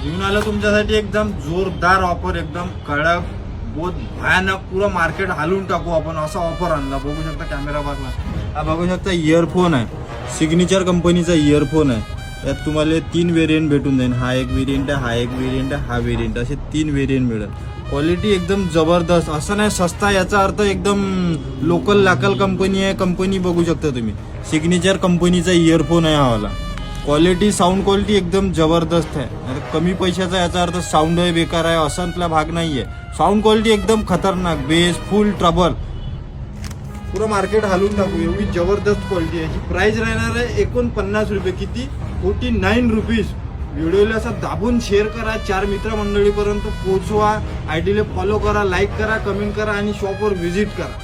घेऊन आलं तुमच्यासाठी एकदम जोरदार ऑफर, एकदम कडक, बहुत भयानक, पुरं मार्केट हालून टाकू आपण असा ऑफर आणला. बघू शकता कॅमेरा बाजला, हा बघू शकता इयरफोन आहे, सिग्नेचर कंपनीचा इयरफोन आहे. यात तुम्हाला 3 व्हेरियंट भेटून जाईल. हा एक व्हेरियंट आहे, हा एक व्हेरियंट आहे, हा व्हेरियंट, असे 3 व्हेरियंट मिळेल. क्वालिटी एकदम जबरदस्त, असं नाही सस्ता याचा अर्थ एकदम लोकल कंपनी आहे. कंपनी बघू शकता तुम्ही, सिग्नेचर कंपनीचा इयरफोन आहे हा वाला. क्वालिटी, साऊंड क्वालिटी एकदम जबरदस्त आहे. आता कमी पैशाचा याचा अर्थ साऊंड आहे बेकार आहे असातला भाग नाही आहे. साऊंड क्वालिटी एकदम खतरनाक, बेस फुल ट्रबल, पुरं मार्केट हालून टाकू एवढी जबरदस्त क्वालिटी आहे. याची प्राइस राहणार आहे 49 रुपये. किती? 49 रुपीज. व्हिडिओला असं दाबून शेअर करा, 4 मित्रमंडळीपर्यंत पोहोचवा, आयडीला फॉलो करा, लाईक करा, कमेंट करा आणि शॉपवर व्हिजिट करा.